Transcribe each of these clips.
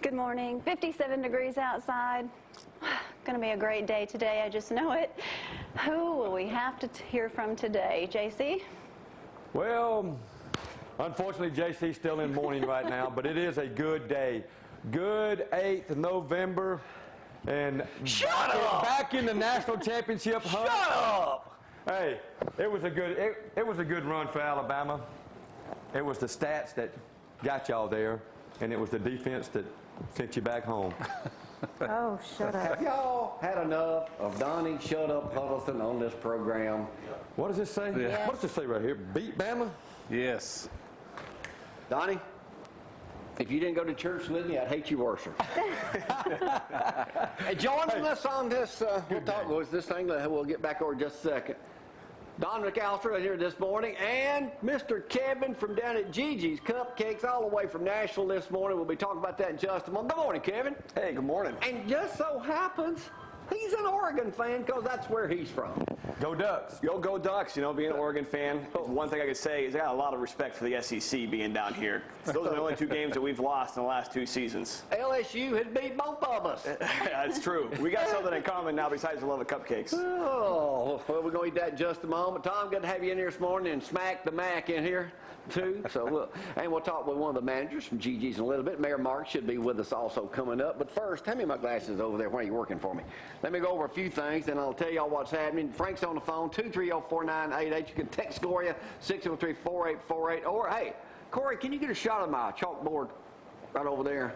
Good morning. 57 degrees outside. Going to be a great day today. I just know it. Who will we have to hear from today? JC? Well, unfortunately, JC's still in mourning right now, but it is a good day. Good 8th of November, and back in the national championship hunt. Shut up! Hey, it was a good run for Alabama. It was the stats that got y'all there, and it was the defense that sent you back home. Oh, shut up. Have y'all had enough of Donnie Shut Up Huddleston on this program? What does this say? Yes. What does it say right here? Beat Bama? Yes. Donnie, if you didn't go to church with me, I'd hate you worse. Hey, joining us on this, this thing, we'll get back over in just a second. Don McAlister is here this morning, and Mr. Kevin from down at Gigi's Cupcakes, all the way from Nashville this morning. We'll be talking about that in just a moment. Good morning, Kevin. Hey, good morning. And just so happens, he's an Oregon fan because that's where he's from. Go Ducks. Go Ducks. You know, being an Oregon fan, one thing I could say is I got a lot of respect for the SEC being down here. Those are the only two games that we've lost in the last 2 seasons. LSU had beat both of us. That's true. We got something in common now besides the love of cupcakes. Oh, well, we're going to eat that in just a moment. Tom, good to have you in here this morning, and Smack the Mac in here, too. So, look, and we'll talk with one of the managers from Gigi's in a little bit. Mayor Mark should be with us also coming up. But first, hand me my glasses over there. Why are you working for me? Let me go over a few things, and I'll tell y'all what's happening. Frank's on the phone, 230-4988. You can text Gloria, 603-4848. Or, hey, Corey, can you get a shot of my chalkboard right over there?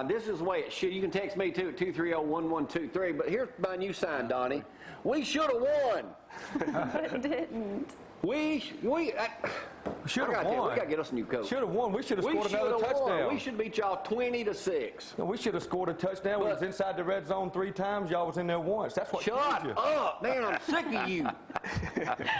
This is the way it should. You can text me, too, at 230-1123. But here's my new sign, Donnie. We should have won. But didn't. We Should have won. We got to get us a new coach. Should have won. We should have scored another touchdown. We should beat y'all 20-6. No, we should have scored a touchdown. We was inside the red zone 3 times. Y'all was in there once. That's what Shut killed you. up, man! I'm sick of you.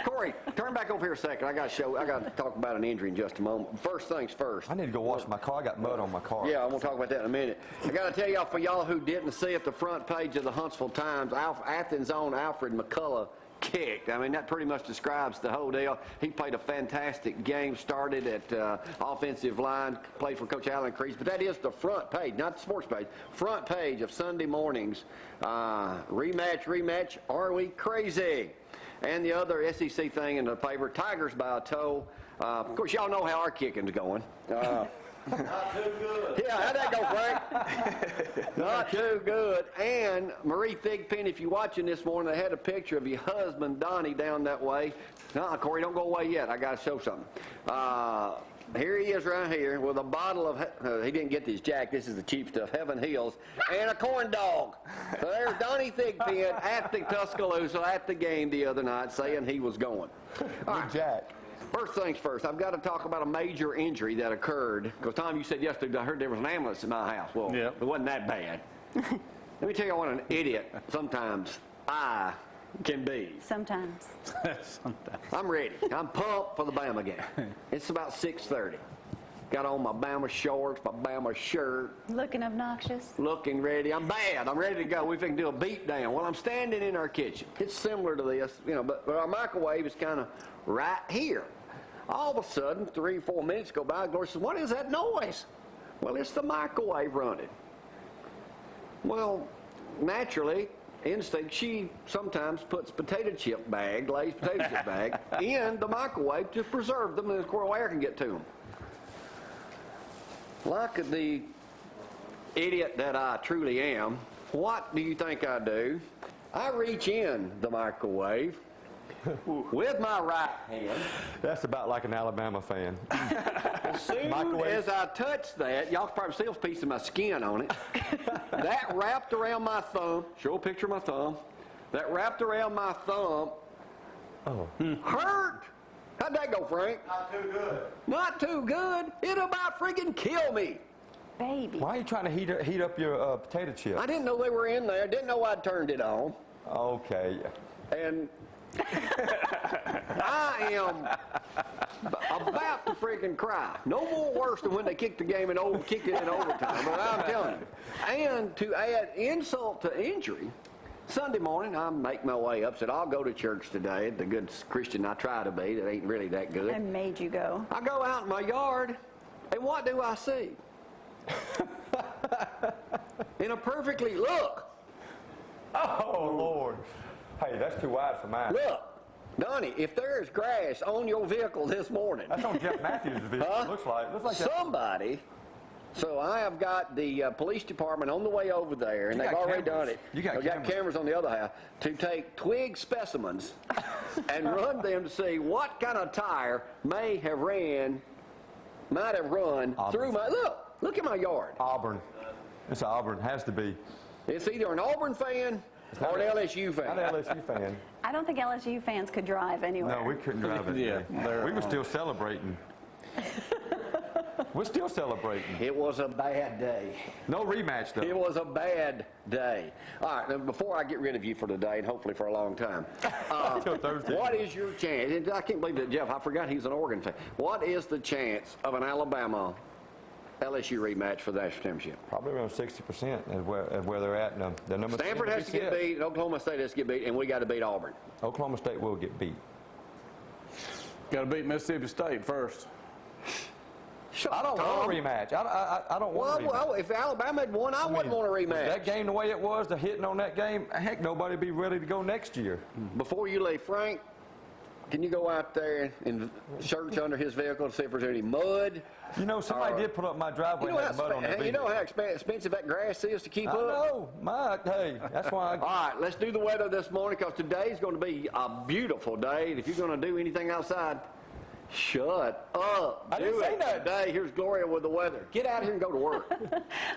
Corey, turn back over here a second. I got to talk about an injury in just a moment. First things first. I need to go wash my car. I got mud on my car. Yeah, I'm gonna talk about that in a minute. I got to tell y'all, for y'all who didn't see it, the front page of the Huntsville Times, Athens' own Alfred McCullough kicked. I mean, that pretty much describes the whole deal. He played a fantastic game, started at offensive line, played for Coach Allen Crease, but that is the front page, not the sports page, front page of Sunday morning's rematch, are we crazy? And the other SEC thing in the paper, Tigers by a toe. Of course, y'all know how our kicking's going. Not too good. Yeah, how'd that go, Frank? Not too good. And Marie Thigpen, if you're watching this morning, they had a picture of your husband, Donnie, down that way. No, Corey, don't go away yet. I got to show something. Here he is right here with a bottle of, he didn't get this jack, this is the cheap stuff, Heaven Hills, and a corn dog. So there's Donnie Thigpen at the Tuscaloosa at the game the other night saying he was going. All right. Jack. First things first, I've got to talk about a major injury that occurred. Because, Tom, you said yesterday, I heard there was an ambulance in my house. Well, It wasn't that bad. Let me tell you what an idiot sometimes I can be. Sometimes. I'm ready. I'm pumped for the Bama game. It's about 6:30. Got on my Bama shorts, my Bama shirt. Looking obnoxious. Looking ready. I'm bad. I'm ready to go. We can do a beat down. Well, I'm standing in our kitchen. It's similar to this, but our microwave is kind of right here. All of a sudden, 3 or 4 minutes go by, Gloria says, "What is that noise?" Well, it's the microwave running. Well, naturally, instinct, she sometimes puts potato chip bag, Lay's potato chip bag, in the microwave to preserve them, and of course, air can get to them. Like the idiot that I truly am, what do you think I do? I reach in the microwave with my right hand. That's about like an Alabama fan. As soon as I touch that, y'all can probably see a piece of my skin on it. That wrapped around my thumb. Show a picture of my thumb. That wrapped around my thumb. Oh. Hurt. How'd that go, Frank? Not too good. Not too good. It'll about freaking kill me. Baby. Why are you trying to heat up your potato chips? I didn't know they were in there. Didn't know I'd turned it on. Okay. And I am about to freaking cry. No more worse than when they kicked the game and kicked it in overtime. But I'm telling you. And to add insult to injury, Sunday morning I make my way up. Said I'll go to church today. The good Christian I try to be. That ain't really that good. I made you go. I go out in my yard, and what do I see? in a perfectly, look, Oh, Lord. Hey, that's too wide for mine. look. Donnie, if there is grass on your vehicle this morning, That's on Jeff Matthews' vehicle, Huh? looks like. Looks like that. somebody, so I have got the police department on the way over there, and You they've got already cameras. done it. You got They've got cameras. cameras on the other half to take twig specimens and run them to see what kind of tire might have run through my, look at my yard. Auburn. It's Auburn. Has to be. It's either an Auburn fan or an LSU Not fan. an LSU fan. I don't think LSU fans could drive anywhere. No, we couldn't drive it. Yeah, they're We were still celebrating. We're still celebrating. It was a bad day. No rematch, though. It was a bad day. All right, now before I get rid of you for today, and hopefully for a long time, Until Thursday. what is your chance? And I can't believe that, Jeff, I forgot he's an Oregon fan. What is the chance of an Alabama LSU rematch for the national championship? Probably around 60% of where they're at. And the number Stanford has to get beat, and Oklahoma State has to get beat, and we got to beat Auburn. Oklahoma State will get beat. got to beat Mississippi State first. I don't want a rematch. I don't want a rematch. Well, if Alabama had won, I wouldn't want a rematch. That game, the way it was, the hitting on that game, heck, nobody would be ready to go next year. Before you leave, Frank, can you go out there and search under his vehicle to see if there's any mud? You know, somebody did put up my driveway and had mud on the You know how expensive that grass is to keep I up? know. Hey, that's why All right, let's do the weather this morning because today's going to be a beautiful day. If you're going to do anything outside, shut up. I didn't Do say it that. today. Here's Gloria with the weather. Get out here and go to work.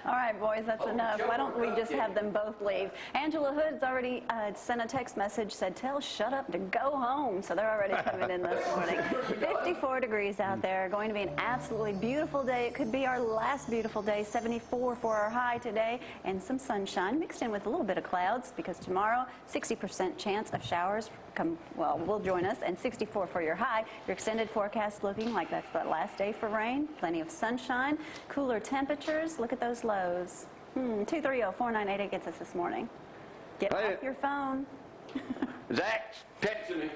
All right, boys, that's enough. Why don't we just have them both leave? Angela Hood's already sent a text message, said, tell Shut Up to go home. So they're already coming in this morning. 54 degrees out there. Going to be an absolutely beautiful day. It could be our last beautiful day. 74 for our high today. And some sunshine mixed in with a little bit of clouds because tomorrow, 60% chance of showers will join us. And 64 for your high. Your extended forecast looking like that's the last day for rain. Plenty of sunshine. Cooler temperatures. Look at those lows. 230-4988 gets us this morning. Get Hey. off your phone. Zach's texting me.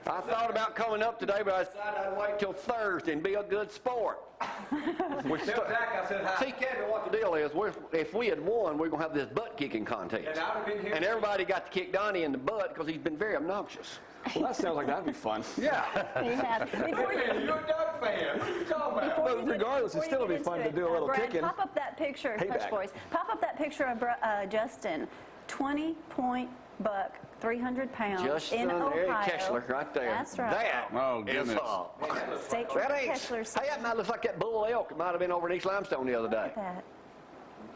I thought about coming up today, but I decided I'd wait till Thursday and be a good sport. Zach, I said hi. See, Kevin, what the deal is, if we had won, we're going to have this butt-kicking contest. And I'd have been here. And everybody got to kick Donnie in the butt because he's been very obnoxious. Well, that sounds like that'd be fun. Yeah. Yeah. Before you- You're a Duck fan. What are you talking about? Before you get- regardless, before it'd still you be get fun into to do a little Brad, kicking. Pop up that picture, Payback. hush boys. Pop up that picture of Justin, 20-point buck, 300 pounds Justin in Ohio. Kessler right there. That's right. That Oh, is goodness. State that Trooper ain't, Kessler. hey, that might look like that bull elk that might have been over in East Limestone the other day. That.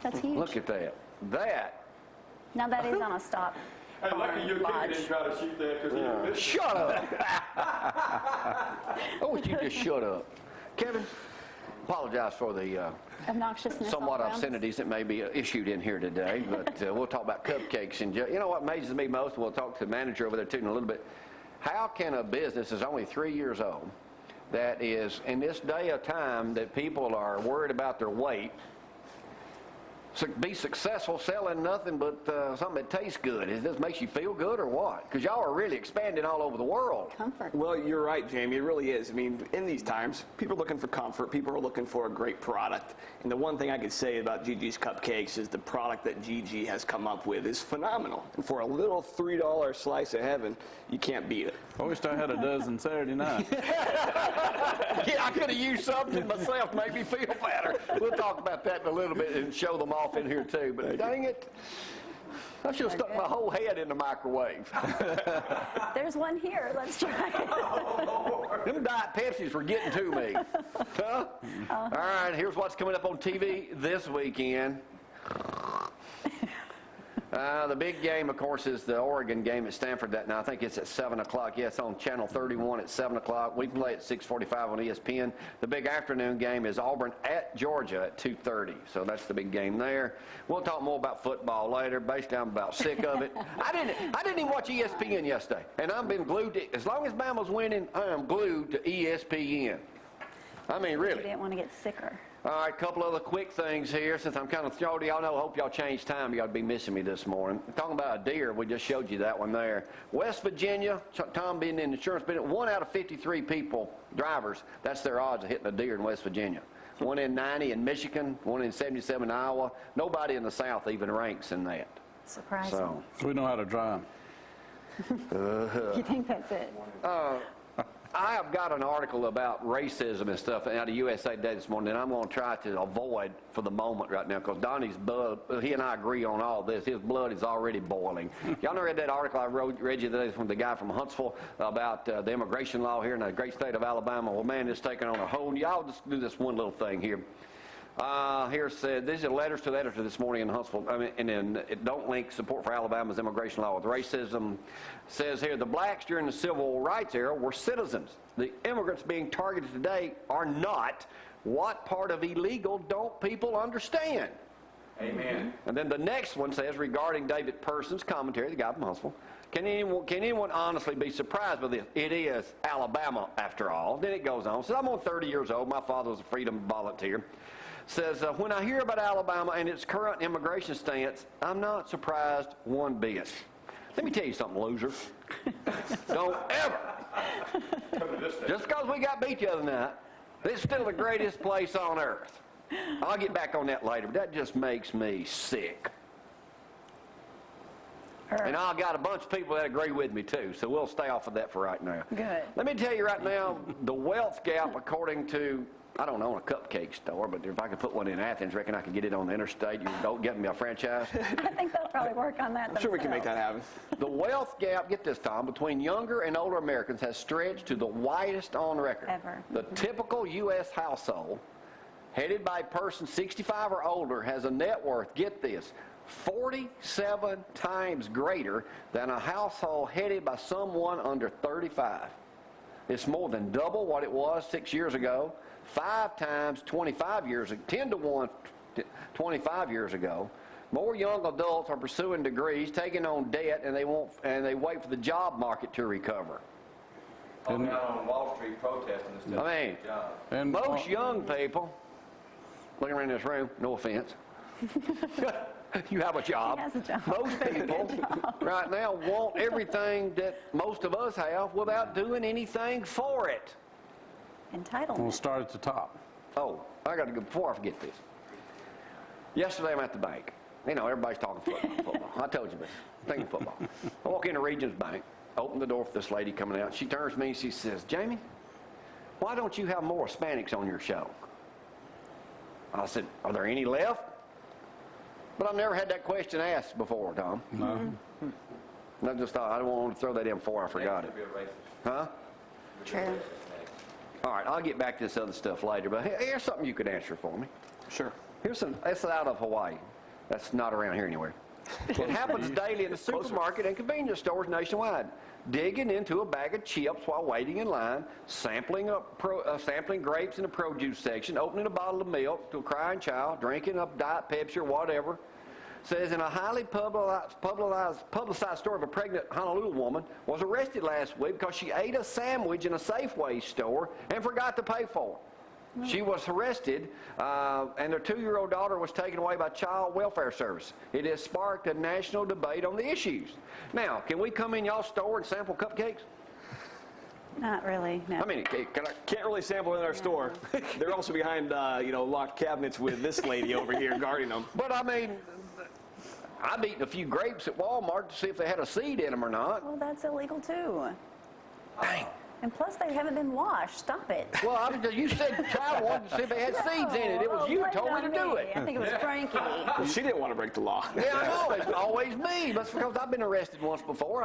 That's huge. Look at that. That. Now that is on a stop. Hey, lucky your kicker Lodge. didn't try to shoot that because he didn't miss. Shut up. I wish you just shut up. Kevin, apologize for the Obnoxiousness. somewhat all around. obscenities that may be issued in here today, but we'll talk about cupcakes. And you know what amazes me most, and we'll talk to the manager over there too in a little bit, how can a business that's only 3 years old, that is in this day of time that people are worried about their weight, be successful selling nothing but something that tastes good? It just makes you feel good or what? Because y'all are really expanding all over the world. Comfort. Well, you're right, Jamie. It really is. I mean, in these times, people are looking for comfort. People are looking for a great product. And the one thing I could say about Gigi's Cupcakes is the product that Gigi has come up with is phenomenal. And for a little $3 slice of heaven, you can't beat it. I wished I had a dozen Saturday night. Yeah, I could have used something myself to make me feel better. We'll talk about that in a little bit and show them off in here too. But dang it, I should have stuck my whole head in the microwave. There's one here. Let's try it. Them Diet Pepsis were getting to me. Huh? All right, here's what's coming up on TV this weekend. The big game, of course, is the Oregon game at Stanford that night. I think it's at 7 o'clock. Yeah, it's on Channel 31 at 7 o'clock. We play at 6:45 on ESPN. The big afternoon game is Auburn at Georgia at 2:30. So that's the big game there. We'll talk more about football later. Basically, I'm about sick of it. I didn't even watch ESPN yesterday. And I've been glued to, as long as Bama's winning, I am glued to ESPN. I mean, You really. didn't want to get sicker. All right, a couple other quick things here. Since I'm kind of throaty, y'all know, I hope y'all changed time. Y'all be missing me this morning. Talking about a deer, we just showed you that one there. West Virginia, Tom being in the insurance business, 1 out of 53 people, drivers, that's their odds of hitting a deer in West Virginia. one in 90 in Michigan, one in 77 in Iowa. Nobody in the South even ranks in that. Surprising. So, We know how to dry 'em. You think that's it? I have got an article about racism and stuff out of USA Today this morning, and I'm going to try to avoid for the moment right now because Donnie's blood, he and I agree on all this. His blood is already boiling. Y'all read that article I read you today from the guy from Huntsville about the immigration law here in the great state of Alabama? Well, man, it's taking on a whole, y'all just do this one little thing here. Here said, these are letters to the editor this morning in Huntsville, and then it don't link support for Alabama's immigration law with racism. Says here, the blacks during the civil rights era were citizens. The immigrants being targeted today are not. What part of illegal don't people understand? Amen. And then the next one says, regarding David Person's commentary, the guy from Huntsville, can anyone honestly be surprised by this? It is Alabama, after all. Then it goes on. Says, I'm on 30 years old. My father was a freedom volunteer. Says, when I hear about Alabama and its current immigration stance, I'm not surprised one bit. Let me tell you something, loser. Don't ever. Just because we got beat the other night, it's still the greatest place on earth. I'll get back on that later, but that just makes me sick. And I've got a bunch of people that agree with me, too, so we'll stay off of that for right now. Good. Let me tell you right now, the wealth gap, according to, I don't own a cupcake store, but if I could put one in Athens, reckon I could get it on the interstate. You don't get me a franchise. I think they'll probably work on that I'm sure we can make that themselves. happen. The wealth gap, get this, Tom, between younger and older Americans has stretched to the widest on record. Ever. The typical U.S. household, headed by a person 65 or older, has a net worth, get this, 47 times greater than a household headed by someone under 35. It's more than double what it was 6 years ago, 5 times 25 years ago, 10 to 1 25 years ago. More young adults are pursuing degrees, taking on debt, and they wait for the job market to recover. I'm out on Wall Street protesting and stuff. I mean, And most young people, looking around this room, no offense, you have a job. He has a job. Most people right now want everything that most of us have without doing anything for it. Entitlement. we'll start at the top. Oh, I got to go before I forget this. Yesterday I'm at the bank. You know, everybody's talking football. I told you this. Thinking football. I walk into Regions Bank, open the door for this lady coming out. She turns to me and she says, Jamie, why don't you have more Hispanics on your show? I said, are there any left? But I've never had that question asked before, Tom. No. And I just thought, I don't want to throw that in before I forgot it. Huh? True. All right, I'll get back to this other stuff later, but here's something you could answer for me. Sure. It's out of Hawaii. That's not around here anywhere. It happens daily in the supermarket and convenience stores nationwide. Digging into a bag of chips while waiting in line, sampling grapes in the produce section, opening a bottle of milk to a crying child, drinking up Diet Pepsi or whatever. Says in a highly publicized story of a pregnant Honolulu woman was arrested last week because she ate a sandwich in a Safeway store and forgot to pay for it. She was arrested, and their 2-year-old daughter was taken away by Child Welfare Service. It has sparked a national debate on the issues. Now, can we come in y'all's store and sample cupcakes? Not really, no. I mean, Can't really sample in our store. They're also behind, locked cabinets with this lady over here guarding them. but I mean, I've eaten a few grapes at Walmart to see if they had a seed in them or not. Well, that's illegal too. Dang. And plus, they haven't been washed. Stop it. Well, you said try one to see if they had seeds in it. It was you who told me to do it. I think it was Frankie. Well, she didn't want to break the law. Yeah, I know. It's always me. But it's because I've been arrested once before.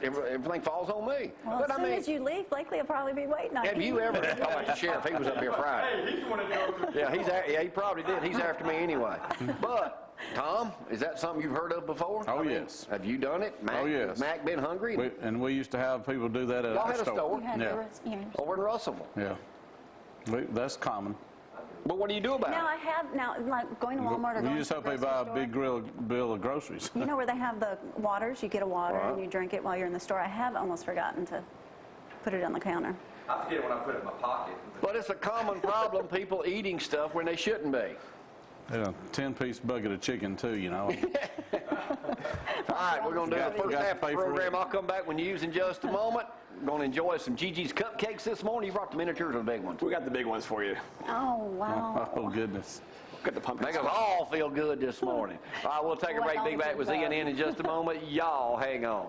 Everything falls on me. Well, but as soon as you leave, Blakely will probably be waiting on you. have you ever talked about the sheriff? He was up here Friday. Hey, he's the one that goes. Yeah, he probably did. He's after me anyway. But Tom, is that something you've heard of before? Oh, yes. Have you done it? Mac, Oh, yes. Has Mac been hungry? We used to have people do that at Y'all our had a store? You had Yeah. yours. Over in Russellville. Yeah. That's common. But what do you do about Now, it? like going to Walmart or You going just to hope the they grocery buy a store. big bill of groceries. You know where they have the waters? You get a water Right. and you drink it while you're in the store. I have almost forgotten to put it on the counter. I forget when I put it in my pocket. But it's a common problem, people eating stuff when they shouldn't be. Yeah, 10-piece bucket of chicken too, you know. All right, we're going to do the first Got to half of the pay for program. it. I'll come back with news in just a moment. going to enjoy some Gigi's cupcakes this morning. You brought the miniatures or the big ones? We got the big ones for you. Oh, wow. Oh, goodness. Got the pumpkin Make us spice. all feel good this morning. All right, we'll take a break. Big back with Ian in just a moment. Y'all hang on.